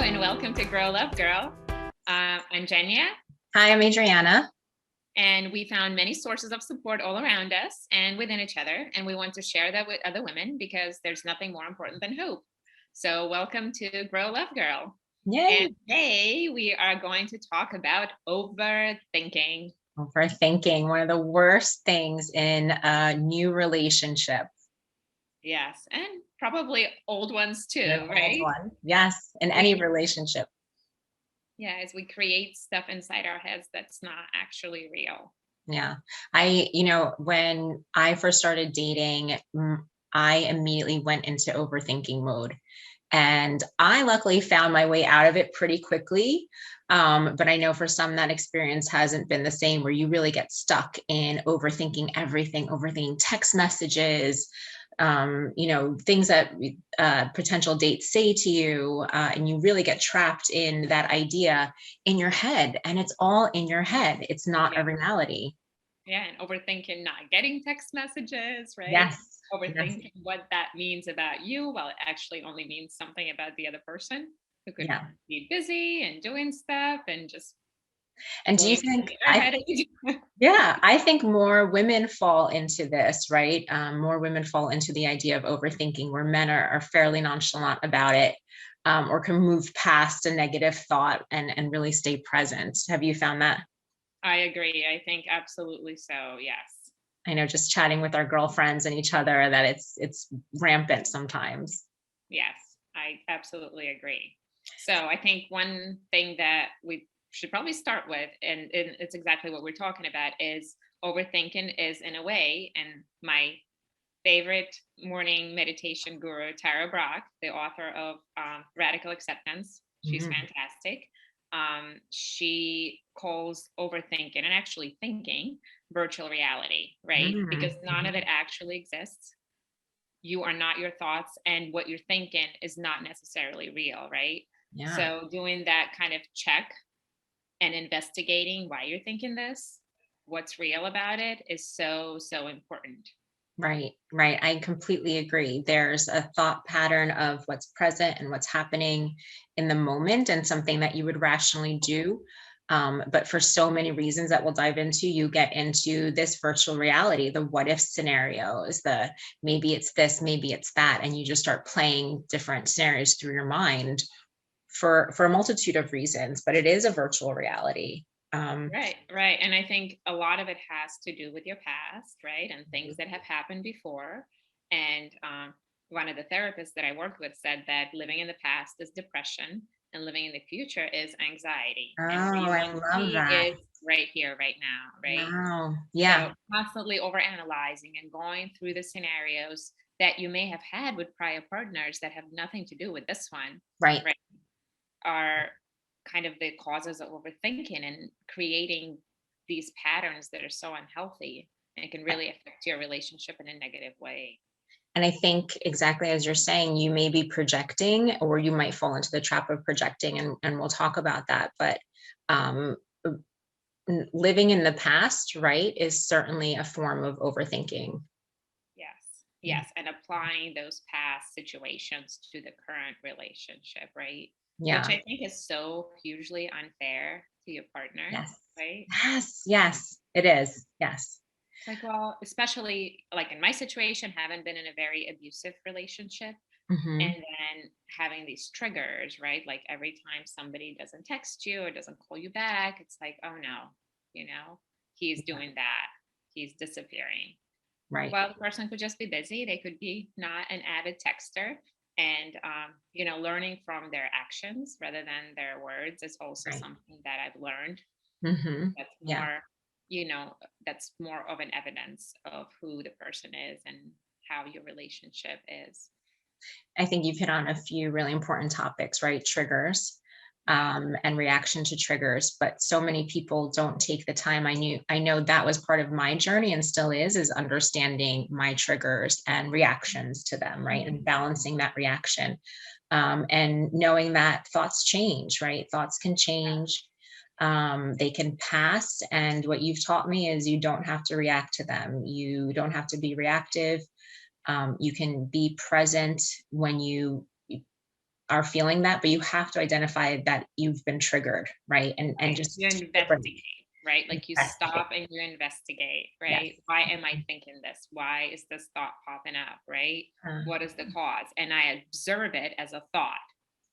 and welcome to Grow Love Girl. I'm Jenya, Hi, I'm Adriana. and we found many sources of support all around us and within each other, and we want to share that with other women because there's nothing more important than hope. So, welcome to Grow Love Girl. And Yay. today we are going to talk about overthinking. Overthinking, one of the worst things in a new relationship. Yes, and probably old ones too, An old right? one. Yes, in any relationship. Yeah, as we create stuff inside our heads that's not actually real. Yeah. When I first started dating, I immediately went into overthinking mode. And I luckily found my way out of it pretty quickly. But I know for some that experience hasn't been the same, where you really get stuck in overthinking everything, overthinking text messages, things that potential dates say to you, and you really get trapped in that idea in your head. And it's all in your head. It's not a Yeah. reality. Yeah, and overthinking not getting text messages, right? Yes. Yes. Overthinking what that means about you, while it actually only means something about the other person who could Yeah. be busy and doing stuff and just And do you going think in their head. Yeah, I think more women fall into this, right? More women fall into the idea of overthinking, where men are fairly nonchalant about it, or can move past a negative thought and really stay present. Have you found that? I agree. I think absolutely so. Yes. I know, just chatting with our girlfriends and each other, that it's rampant sometimes. Yes, I absolutely agree. So I think one thing that we should probably start with, and it's exactly what we're talking about, is overthinking is in a way, and my favorite morning meditation guru, Tara Brach, the author of Radical Acceptance. She's Mhm. fantastic. She calls overthinking and actually thinking virtual reality, right? Because none of Mhm. it actually exists. You are not your thoughts, and what you're thinking is not necessarily real, right? Yeah. So, doing that kind of check and investigating why you're thinking this, what's real about it, is so, so important. Right, right. I completely agree. There's a thought pattern of what's present and what's happening in the moment, and something that you would rationally do. But for so many reasons that we'll dive into, you get into this virtual reality, the what if scenarios, the maybe it's this, maybe it's that, and you just start playing different scenarios through your mind for a multitude of reasons. But it is a virtual reality. Right, right. And I think a lot of it has to do with your past, right? And things that have happened before. And one of the therapists that I worked with said that living in the past is depression and living in the future is anxiety. Oh, And I love reality that. is right here, right now, right? Wow. So Yeah. constantly overanalyzing and going through the scenarios that you may have had with prior partners that have nothing to do with this one, Right. right? Are kind of the causes of overthinking and creating these patterns that are so unhealthy, and it can really affect your relationship in a negative way. And I think exactly as you're saying, you may be projecting, or you might fall into the trap of projecting, and we'll talk about that. But um, living in the past, right, is certainly a form of overthinking. Yes, yes, and applying those past situations to the current relationship, right? Which Yeah. I think is so hugely unfair to your partner, Yes. right? Yes. Yes. It is. Yes. It's like, well, especially like in my situation, haven't been in a very abusive relationship. And Hmm. then having these triggers, right? Like every time somebody doesn't text you or doesn't call you back, it's like, oh no, you know, he's doing that. He's disappearing. Right. Well, the person could just be busy. They could be not an avid texter. And, learning from their actions rather than their words is also Right. something that I've learned Hmm. that's Yeah. more, you know, that's more of an evidence of who the person is and how your relationship is. I think you've hit on a few really important topics, right? Triggers, Yeah. and reaction to triggers. But so many people don't take the time. I know that was part of my journey, and still is understanding my triggers and reactions to them, right? And balancing that reaction, and knowing that thoughts change, right? Thoughts can change. They can pass. And what you've taught me is you don't have to react to them. You don't have to be reactive. You can be present when you are feeling that, but you have to identify that you've been triggered, right? And Right. just You take a break. investigate, right? Like you Investigate. stop and you investigate, Yes. right? Why am I thinking this? Why is this thought popping up, right? Uh, What is the cause? And I observe it as a thought.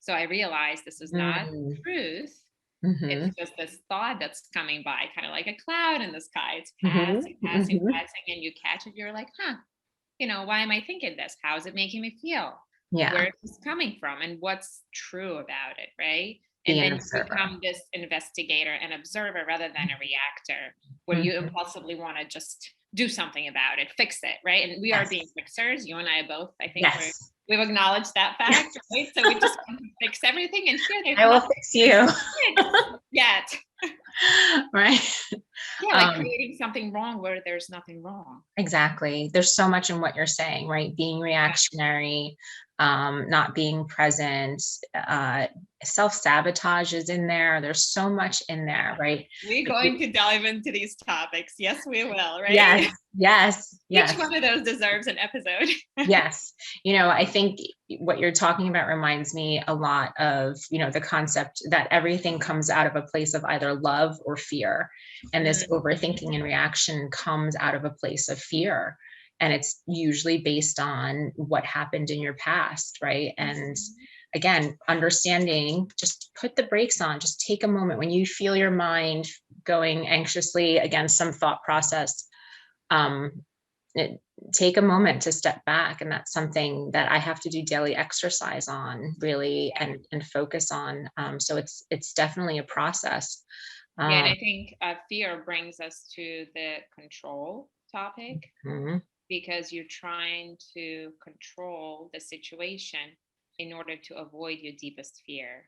So I realize this is not mm, truth. It's mhm, just this thought that's coming by, kind of like a cloud in the sky. It's mhm, passing, passing, mhm. passing, and you catch it. You're like, huh, why am I thinking this? How is it making me feel? Yeah, Where is this coming from? And what's true about it, right? be And an then you observer. become this investigator and observer rather than a reactor, where you Mhm. impulsively want to just do something about it, fix it, right? And we are being Yes, fixers. You and I both, I think yes. we've acknowledged that fact, right? So we just want to fix everything. And here there's I will nothing fix you. to fix yet. Right? Yeah, like Um, creating something wrong where there's nothing wrong. exactly. There's so much in what you're saying, right? Being Yeah. reactionary, not being present, uh, self-sabotage is in there. There's so much in there, right? We're But you, going to dive into these topics. Yes, we will, yes, right? yes, Each yes. one of those deserves an episode. Yes. I think what you're talking about reminds me a lot of, the concept that everything comes out of a place of either love or fear. And this Mhm. overthinking and reaction comes out of a place of fear. And it's usually based on what happened in your past, right? And again, understanding, just put the brakes on, just take a moment when you feel your mind going anxiously against some thought process. Um, it, Take a moment to step back, and that's something that I have to do daily exercise on, really, and focus on. So it's definitely a process. Yeah, and um, I think fear brings us to the control topic mhm, because you're trying to control the situation in order to avoid your deepest fear.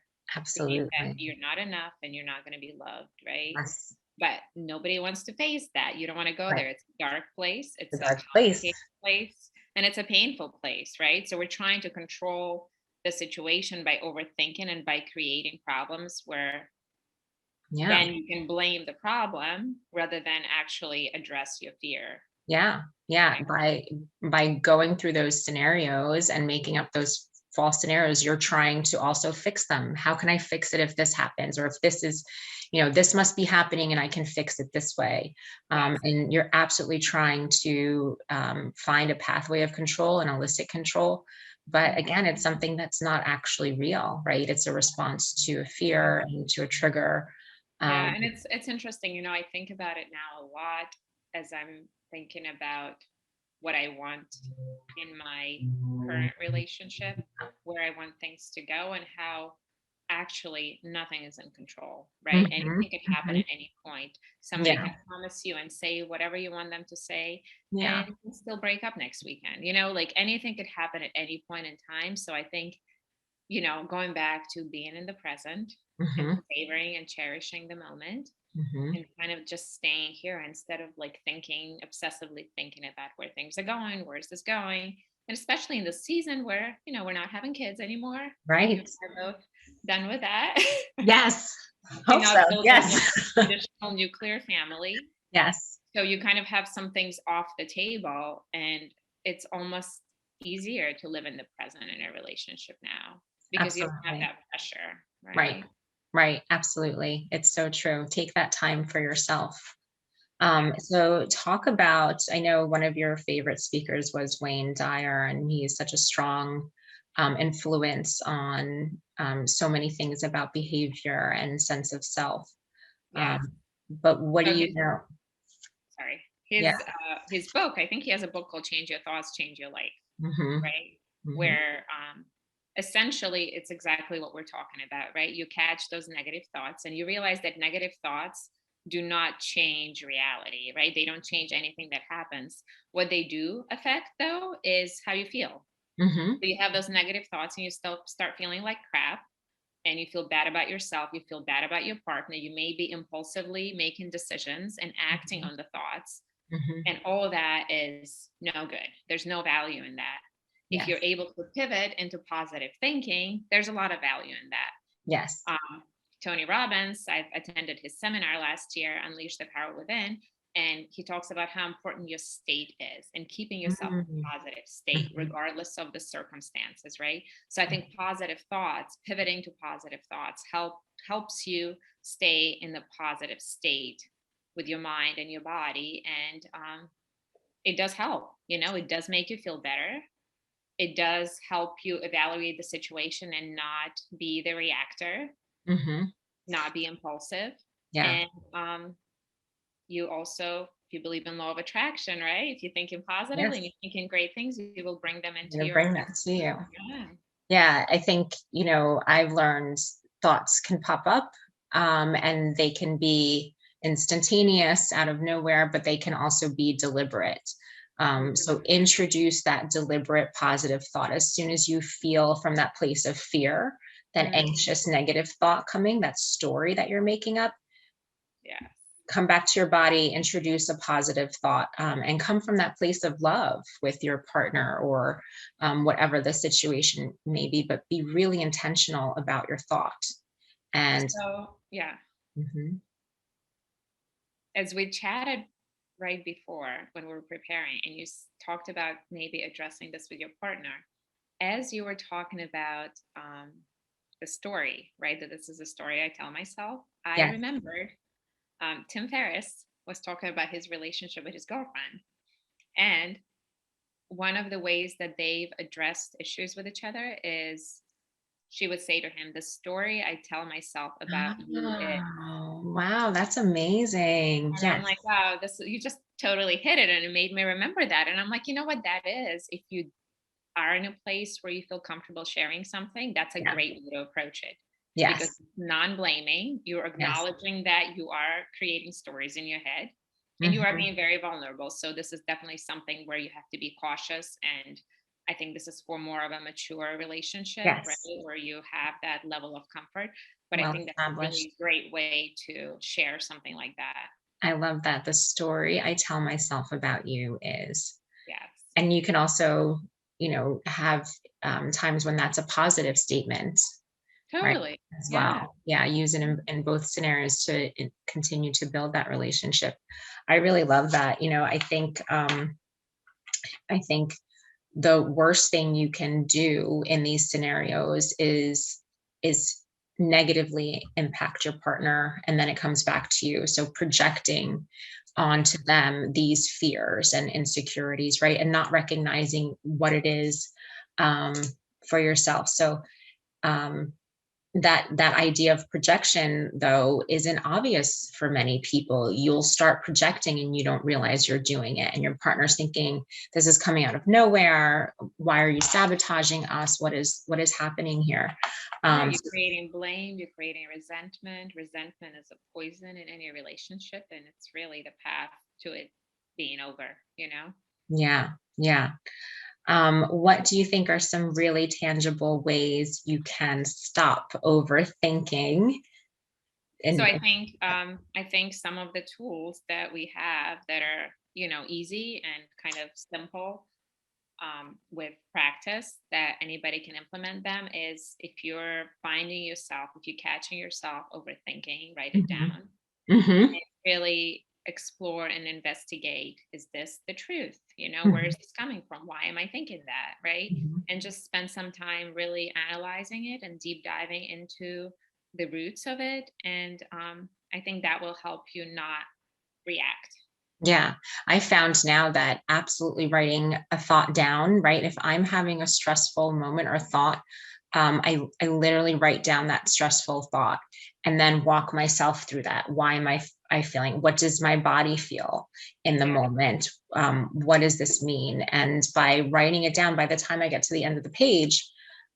Believe that absolutely. you're not enough and you're not going to be loved, right? Yes. But nobody wants to face that. You don't want to go Right. there. It's a dark place, The it's a dark place. complicated place, and it's a painful place, right? So we're trying to control the situation by overthinking and by creating problems where Yeah. then you can blame the problem rather than actually address your fear. Yeah, yeah. Right. By going through those scenarios and making up those false scenarios, you're trying to also fix them. How can I fix it if this happens? Or if this is, this must be happening and I can fix it this way. Yes. And you're absolutely trying to find a pathway of control and illicit control. But Mhm. again, it's something that's not actually real, right? It's a response to a fear and to a trigger. Yeah, Um, and it's interesting, I think about it now a lot as I'm thinking about what I want in my current relationship, where I want things to go, and how actually nothing is in control, right? mhm, Anything could happen mhm. at any point. Somebody Yeah, can promise you and say whatever you want them to say, yeah. and you can still break up next weekend. Like anything could happen at any point in time. So I think, going back to being in the present and Mhm, savoring and cherishing the moment mhm. and kind of just staying here instead of like thinking obsessively thinking about where things are going, where's this going, and especially in the season where we're not having kids anymore. I think you Right. are both done with that. Yes. You're Hope so. not building Yes. like a traditional nuclear family, Yes, so you kind of have some things off the table, and it's almost easier to live in the present in a relationship now because you don't have absolutely. that pressure, Right. right? Right. Absolutely. It's so true. Take that time for yourself. Yeah. So talk about, I know one of your favorite speakers was Wayne Dyer, and he is such a strong influence on so many things about behavior and sense of self. Yes. Um, but what do So you know? sorry, Yeah. his book, I think he has a book called Change Your Thoughts, Change Your Life, Hmm. right? Hmm. Where essentially it's exactly what we're talking about, right? You catch those negative thoughts and you realize that negative thoughts do not change reality, right? They don't change anything that happens. What they do affect though is how you feel. Hmm. So you have those negative thoughts and you still start feeling like crap, and you feel bad about yourself, you feel bad about your partner, you may be impulsively making decisions and acting on the thoughts, Hmm. and all of that is no good. There's no value in that. If you're Yes. able to pivot into positive thinking, there's a lot of value in that. Yes. Tony Robbins, I've attended his seminar last year, Unleash the Power Within. And he talks about how important your state is and keeping yourself in Mm, a positive state, mhm, regardless of the circumstances, right? So I think positive thoughts, pivoting to positive thoughts, helps you stay in the positive state with your mind and your body. And it does help, it does make you feel better. It does help you evaluate the situation and not be the reactor, mhm. not be impulsive. Yeah, And you also, if you believe in law of attraction, right? If you're thinking positively and yes, you're thinking great things, you will bring them I'm into gonna your bring that to you. yeah. Yeah, I think, I've learned thoughts can pop up, and they can be instantaneous out of nowhere, but they can also be deliberate. So Mhm. introduce that deliberate positive thought as soon as you feel from that place of fear, that Mm, anxious negative thought coming, that story that you're making up. yes. Come back to your body, introduce a positive thought, and come from that place of love with your partner or whatever the situation may be, but be really intentional about your thought. And So yeah, mhm, as we chatted right before when we were preparing, and you talked about maybe addressing this with your partner, as you were talking about the story, right? That this is a story I tell myself. I yes, remembered Tim Ferriss was talking about his relationship with his girlfriend. And one of the ways that they've addressed issues with each other is she would say to him, "The story I tell myself about you is," oh, wow, that's amazing. and I'm Yes, like, wow, this you just totally hit it. And it made me remember that. And I'm like, you know what that is? If you are in a place where you feel comfortable sharing something, that's a yeah, great way to approach it because yes, it's non-blaming. You're yes, acknowledging that you are creating stories in your head and you are mhm, being very vulnerable. So this is definitely something where you have to be cautious. And I think this is for more of a mature relationship, right? yes, Where you have that level of comfort. But I well think that's a established. really great way to share something like that. I love that. The story I tell myself about you is. Yes. And you can also, have times when that's a positive statement, right? Totally. As Yeah. well. Yeah, use it in both scenarios to continue to build that relationship. I really love that. I think the worst thing you can do in these scenarios is negatively impact your partner, and then it comes back to you. So projecting Yeah. onto them these fears and insecurities, right? And not recognizing what it is, um, for yourself. So um, that idea of projection, though, isn't obvious for many people. You'll start projecting and you don't realize you're doing it, and your partner's thinking, this is coming out of nowhere. Why are you sabotaging us? What is happening here? Yeah, um you're creating blame, you're creating resentment. Resentment is a poison in any relationship, and it's really the path to it being over. yeah, yeah. What do you think are some really tangible ways you can stop overthinking? So And I think some of the tools that we have that are, easy and kind of simple with practice that anybody can implement them is if you're finding yourself, if you're catching yourself overthinking, write it Mhm, down. mhm, Really explore and investigate, is this the truth, where mhm, is this coming from, why am I thinking that, right? mhm. And just spend some time really analyzing it and deep diving into the roots of it. And I think that will help you not react. Yeah, I found now that absolutely writing a thought down, right? If I'm having a stressful moment or thought, I literally write down that stressful thought and then walk myself through that. Why am I feeling? What does my body feel in the Yeah, moment? What does this mean? And by writing it down, by the time I get to the end of the page,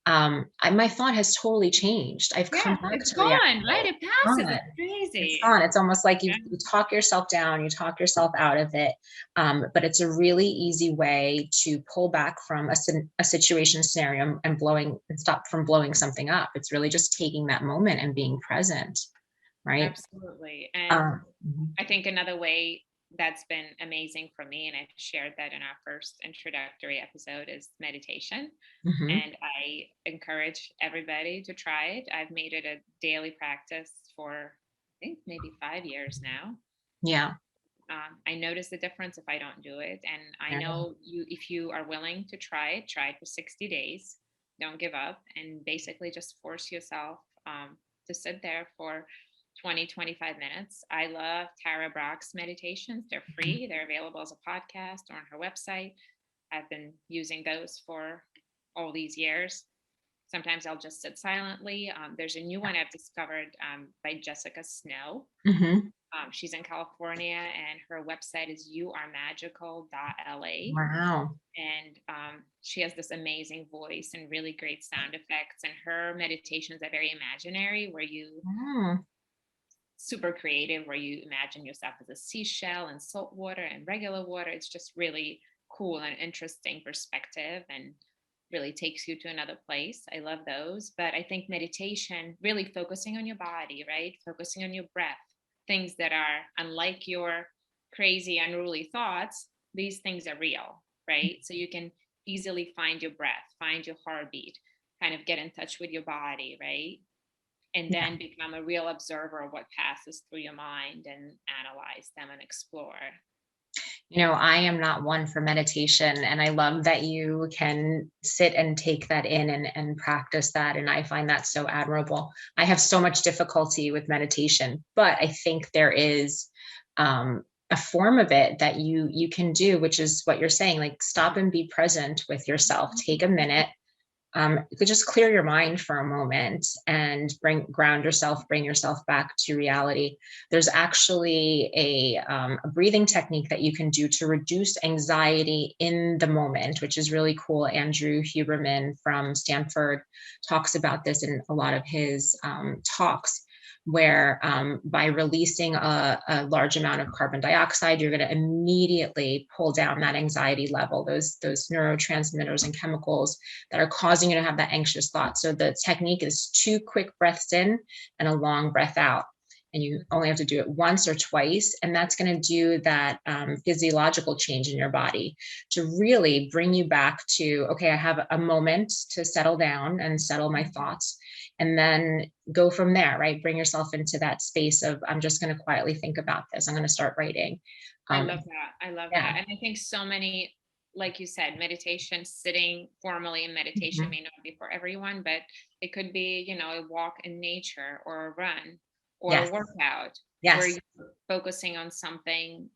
my thought has totally changed. I've come yeah, back it's to reality. gone, right? It passes. Gone. It's It's crazy. gone. It's almost like you Yeah, you talk yourself down, you talk yourself out of it. But it's a really easy way to pull back from a situation scenario and stop from blowing something up. It's really just taking that moment and being present, right? absolutely. And Mhm, I think another way that's been amazing for me, and I shared that in our first introductory episode, is meditation. mhm. And I encourage everybody to try it. I've made it a daily practice for, I think, maybe 5 years now. Yeah. I notice the difference if I don't do it. And I Yeah. know you, if you are willing to try it for 60 days. Don't give up and basically just force yourself to sit there for 20, 25 minutes. I love Tara Brach's meditations. They're Mhm. free, they're available as a podcast or on her website. I've been using those for all these years. Sometimes I'll just sit silently. There's a new one I've discovered by Jessica Snow. Mhm. She's in California and her website is youaremagical.la. Wow. And she has this amazing voice and really great sound effects. And her meditations are very imaginary, where you Mm. super creative, where you imagine yourself as a seashell and salt water and regular water. It's just really cool and interesting perspective and really takes you to another place. I love those. But I think meditation, really focusing on your body, right? Focusing on your breath, things that are unlike your crazy, unruly thoughts, these things are real, right? So you can easily find your breath, find your heartbeat, kind of get in touch with your body, right? And Yeah. then become a real observer of what passes through your mind and analyze them and explore. I am not one for meditation, and I love that you can sit and take that in and practice that. And I find that so admirable. I have so much difficulty with meditation, but I think there is a form of it that you can do, which is what you're saying, like stop and be present with yourself. Take a minute, you could just clear your mind for a moment and ground yourself, bring yourself back to reality. There's actually a breathing technique that you can do to reduce anxiety in the moment, which is really cool. Andrew Huberman from Stanford talks about this in a lot of his talks, where by releasing a large amount of carbon dioxide, you're going to immediately pull down that anxiety level, those neurotransmitters and chemicals that are causing you to have that anxious thought. So the technique is 2 quick breaths in and a long breath out. And you only have to do it once or twice. And that's going to do that physiological change in your body to really bring you back to, okay, I have a moment to settle down and settle my thoughts. And then go from there, right? Bring yourself into that space of, I'm just going to quietly think about this. I'm going to start writing. I Um, love that. I love yeah. that. And I think so many, like you said, meditation, sitting formally in meditation Mhm. may not be for everyone, but it could be, a walk in nature or a run or a Yes. workout where Yes. you're focusing on something,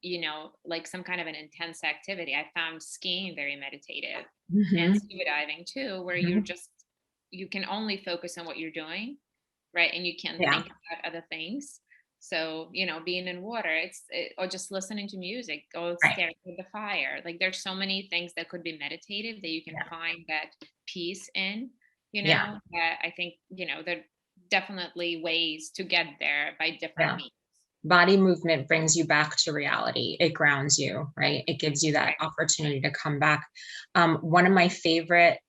like some kind of an intense activity. I found skiing very meditative and Hmm. scuba diving too, where Hmm. you can only focus on what you're doing, right? And you can't Yeah. think about other things. So, being in water, or just listening to music, or Right. staring at the fire. Like there's so many things that could be meditative that you can Yeah. find that peace in, Yeah. that I think, there are definitely ways to get there by different Yeah. means. Body movement brings you back to reality. It grounds you, right? It gives you that Right. opportunity to come back. One of my favorite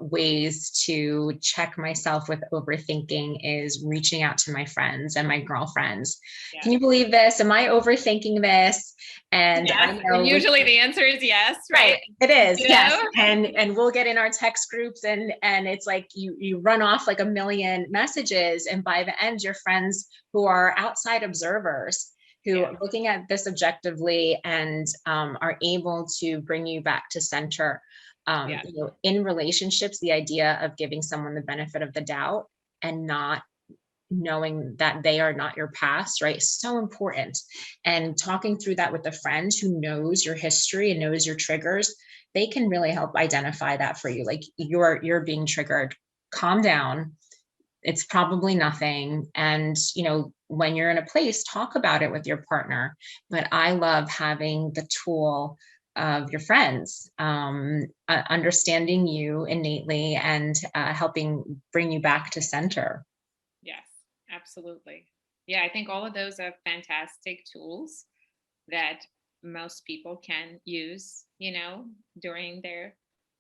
ways to check myself with overthinking is reaching out to my friends and my girlfriends. Can Yes. you believe this? Am I overthinking this? And I Yes. And know with usually the answer is yes, right? right, it is, You yes. know? And we'll get in our text groups and it's like you run off like a million messages, and by the end, your friends who are outside observers who Yeah. are looking at this objectively and are able to bring you back to center. Yeah. In relationships, the idea of giving someone the benefit of the doubt and not knowing that they are not your past, right, is so important. And talking through that with a friend who knows your history and knows your triggers, they can really help identify that for you. Like you're being triggered. Calm down. It's probably nothing. And when you're in a place, talk about it with your partner. But I love having the tool of your friends understanding you innately and helping bring you back to center. Yes, absolutely. Yeah, I think all of those are fantastic tools that most people can use, during their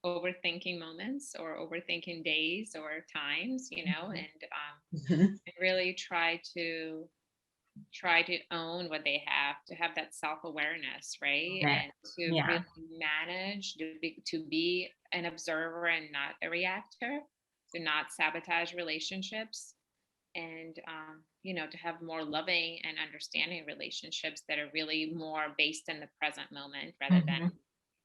overthinking moments or overthinking days or times, Mhm. and really try to own what they have, to have that self-awareness, right? Right. And to Yeah. really manage to be an observer and not a reactor, to not sabotage relationships, and to have more loving and understanding relationships that are really more based in the present moment rather than Mhm.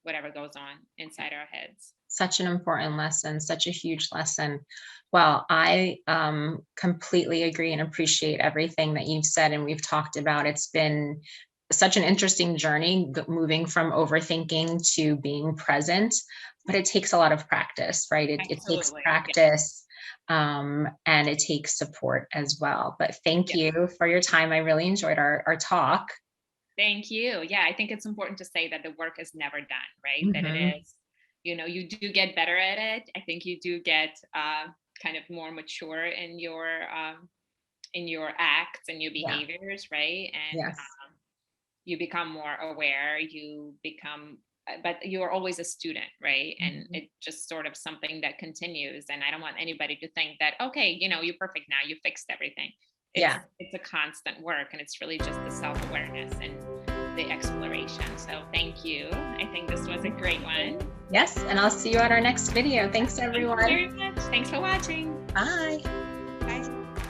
whatever goes on inside our heads. Such an important lesson, such a huge lesson. Well, I completely agree and appreciate everything that you've said and we've talked about. It's been such an interesting journey moving from overthinking to being present, but it takes a lot of practice, right? It takes Absolutely. Yeah. practice, and it takes support as well. But thank Yeah. you for your time. I really enjoyed our talk. Thank you. Yeah, I think it's important to say that the work is never done, right? That it Mhm. is, you do get better at it. I think you do get kind of more mature in your acts and your Yeah. behaviors, right? And Yes. you become more aware. But you're always a student, right? And Mhm. it's just sort of something that continues. And I don't want anybody to think that, okay, you're perfect now, you fixed everything. it's Yeah. it's a constant work, and it's really just the self-awareness and the exploration. So thank you. I think this was a great one. Yes. And I'll see you at our next video. Thanks, Thank you everyone. very much. Thanks for watching. Bye. Bye.